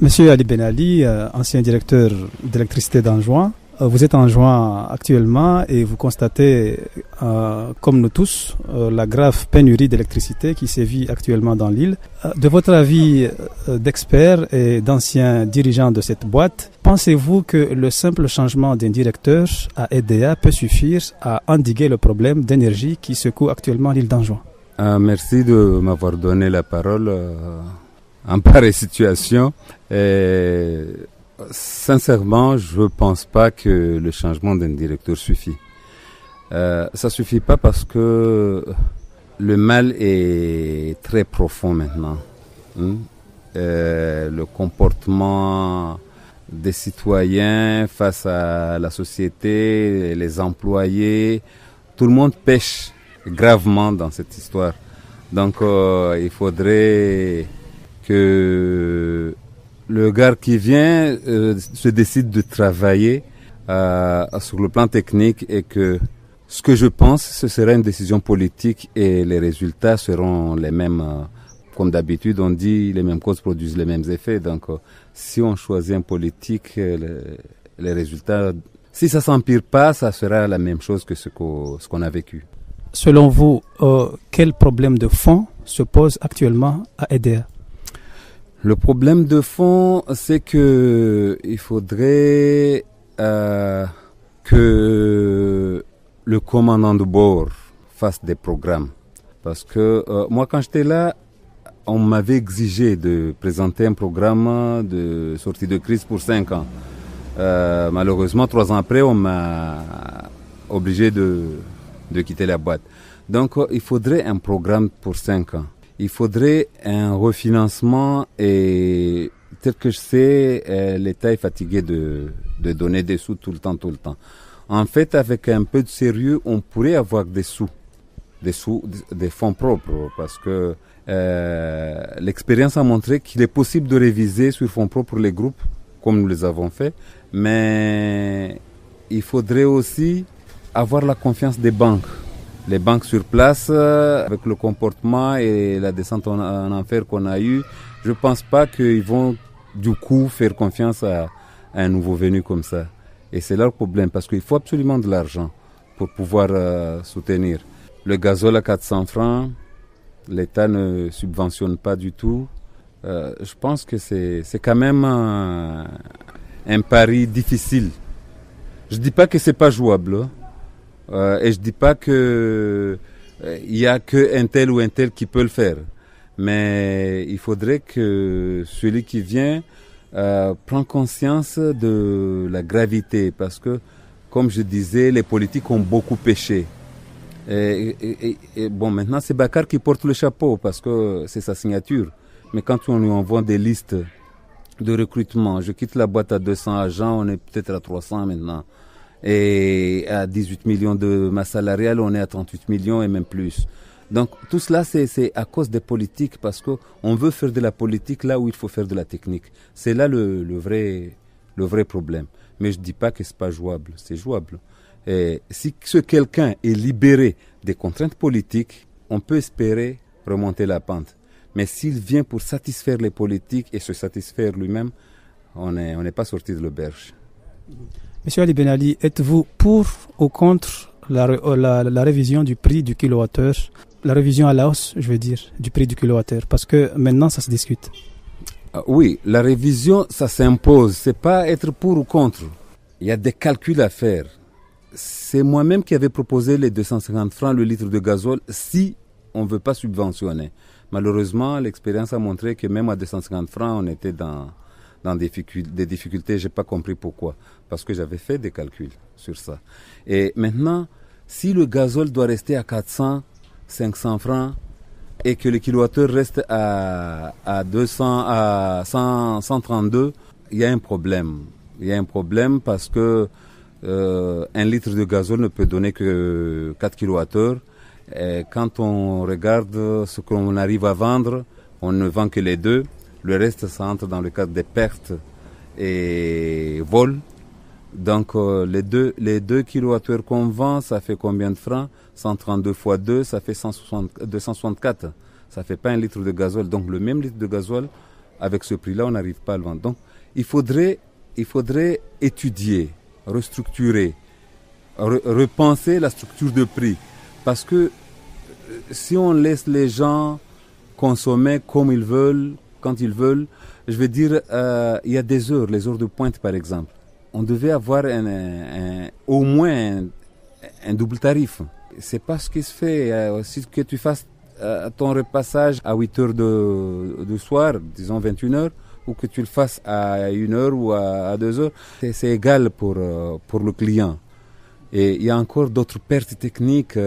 Monsieur Ali Ben Ali, ancien directeur d'électricité d'Anjouan, vous êtes en Anjouan actuellement et vous constatez, comme nous tous, la grave pénurie d'électricité qui sévit actuellement dans l'île. De votre avis d'expert et d'ancien dirigeant de cette boîte, pensez-vous que le simple changement d'un directeur à EDEA peut suffire à endiguer le problème d'énergie qui secoue actuellement l'île d'Anjouan? Merci de m'avoir donné la parole en pareille situation. Sincèrement, je ne pense pas que le changement d'un directeur suffit. Ça suffit pas parce que le mal est très profond maintenant. Le comportement des citoyens face à la société, les employés, tout le monde pêche gravement dans cette histoire. Donc il faudrait que le gars qui vient se décide de travailler sur le plan technique et que ce que je pense, ce sera une décision politique et les résultats seront les mêmes. Comme d'habitude, on dit les mêmes causes produisent les mêmes effets. Donc, si on choisit un politique, les résultats, si ça s'empire pas, ça sera la même chose que ce qu'on a vécu. Selon vous, quel problème de fond se pose actuellement à EDEA? Le problème de fond, c'est que il faudrait que le commandant de bord fasse des programmes. Parce que moi, quand j'étais là, on m'avait exigé de présenter un programme de sortie de crise pour 5 ans. Malheureusement, 3 ans après, on m'a obligé de quitter la boîte. Donc, il faudrait un programme pour 5 ans. Il faudrait un refinancement et tel que je sais, l'État est fatigué de donner des sous tout le temps. En fait, avec un peu de sérieux, on pourrait avoir des fonds propres parce que l'expérience a montré qu'il est possible de réviser sur fonds propres les groupes comme nous les avons fait, mais il faudrait aussi avoir la confiance des banques. Les banques sur place, avec le comportement et la descente en enfer qu'on a eu, je ne pense pas qu'ils vont du coup faire confiance à un nouveau venu comme ça. Et c'est leur problème parce qu'il faut absolument de l'argent pour pouvoir soutenir. Le gazole à 400 francs, l'État ne subventionne pas du tout. Je pense que c'est quand même un pari difficile. Je ne dis pas que ce n'est pas jouable. Et je dis pas que il y a que un tel ou un tel qui peut le faire, mais il faudrait que celui qui vient prenne conscience de la gravité, parce que, comme je disais, les politiques ont beaucoup péché. Et bon, maintenant c'est Bakar qui porte le chapeau parce que c'est sa signature. Mais quand on lui envoie des listes de recrutement, je quitte la boîte à 200 agents, on est peut-être à 300 maintenant. Et à 18 millions de masse salariale, on est à 38 millions et même plus. Donc tout cela, c'est à cause des politiques, parce qu'on veut faire de la politique là où il faut faire de la technique. C'est là le vrai problème. Mais je ne dis pas que ce n'est pas jouable, c'est jouable. Et si quelqu'un est libéré des contraintes politiques, on peut espérer remonter la pente. Mais s'il vient pour satisfaire les politiques et se satisfaire lui-même, on n'est pas sorti de l'auberge. Monsieur Ali Ben Ali, êtes-vous pour ou contre la révision du prix du kilowattheure, la révision à la hausse, je veux dire, du prix du kilowattheure, parce que maintenant ça se discute. Oui, la révision, ça s'impose, c'est pas être pour ou contre. Il y a des calculs à faire. C'est moi-même qui avais proposé les 250 francs le litre de gazole si on ne veut pas subventionner. Malheureusement, l'expérience a montré que même à 250 francs, on était dans des difficultés, je n'ai pas compris pourquoi. Parce que j'avais fait des calculs sur ça. Et maintenant, si le gazole doit rester à 400, 500 francs, et que le kilowattheure reste à 132, il y a un problème. Il y a un problème parce que un litre de gazole ne peut donner que 4 kilowattheures. Et quand on regarde ce qu'on arrive à vendre, on ne vend que les 2. Le reste, ça entre dans le cadre des pertes et vols. Donc, les deux kilowattheures qu'on vend, ça fait combien de francs? 132 fois 2, ça fait 264. Ça fait pas un litre de gazole. Donc, le même litre de gazole avec ce prix-là, on n'arrive pas à le vendre. Donc, il faudrait étudier, restructurer, repenser la structure de prix. Parce que si on laisse les gens consommer comme ils veulent, quand ils veulent, je veux dire, il y a des heures, les heures de pointe par exemple. On devait avoir au moins un double tarif. C'est pas ce qui se fait. Si que tu fasses ton repassage à 8 heures du soir, disons 21 heures, ou que tu le fasses à 1 heure ou à 2 heures, c'est égal pour le client. Et il y a encore d'autres pertes techniques,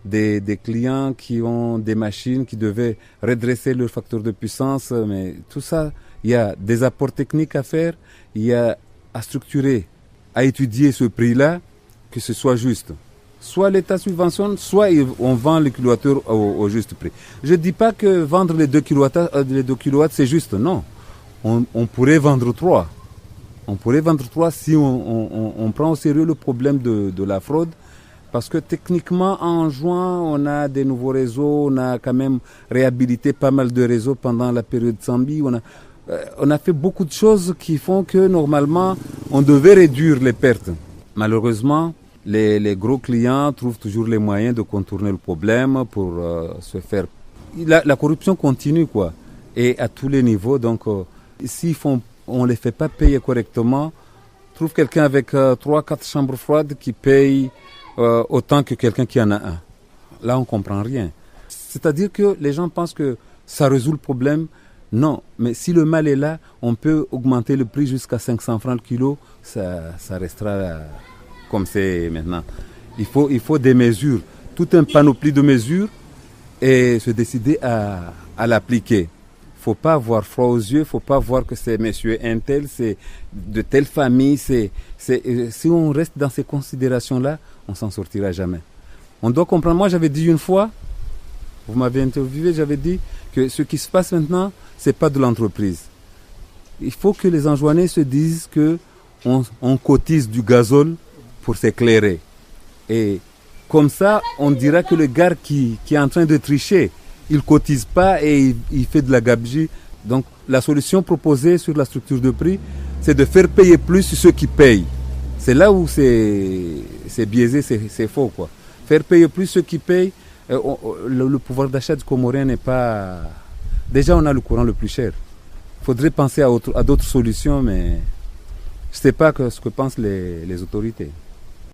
des clients qui ont des machines qui devaient redresser leur facteur de puissance, mais tout ça, il y a des apports techniques à faire, il y a à structurer, à étudier ce prix-là, que ce soit juste. Soit l'État subventionne, soit on vend les kilowattheures au juste prix. Je ne dis pas que vendre les 2 kilowatts, c'est juste, non. On pourrait vendre 3. On pourrait vendre 3 si on prend au sérieux le problème de la fraude. Parce que techniquement, en juin, on a des nouveaux réseaux, on a quand même réhabilité pas mal de réseaux pendant la période Sambi. On a fait beaucoup de choses qui font que normalement, on devait réduire les pertes. Malheureusement, les gros clients trouvent toujours les moyens de contourner le problème pour se faire... La corruption continue, quoi. Et à tous les niveaux, donc si on ne les fait pas payer correctement, trouve quelqu'un avec 3-4 chambres froides qui paye autant que quelqu'un qui en a un. Là, on ne comprend rien. C'est-à-dire que les gens pensent que ça résout le problème. Non, mais si le mal est là, on peut augmenter le prix jusqu'à 500 francs le kilo, ça restera comme c'est maintenant. Il faut des mesures, tout un panoplie de mesures et se décider à l'appliquer. Il ne faut pas avoir froid aux yeux, il ne faut pas voir que c'est monsieur un tel, c'est de telle famille. Si on reste dans ces considérations-là, on ne s'en sortira jamais. On doit comprendre, moi j'avais dit une fois, vous m'avez interviewé, j'avais dit que ce qui se passe maintenant, ce n'est pas de l'entreprise. Il faut que les Anjouanais se disent qu'on cotise du gazole pour s'éclairer. Et comme ça, on dira que le gars qui est en train de tricher, il ne cotise pas et il fait de la gabegie. Donc la solution proposée sur la structure de prix, c'est de faire payer plus ceux qui payent. C'est là où c'est biaisé, c'est faux, quoi. Faire payer plus ceux qui payent, le pouvoir d'achat du Comorien n'est pas... Déjà, on a le courant le plus cher. Il faudrait penser à d'autres solutions, mais je ne sais pas ce que pensent les autorités.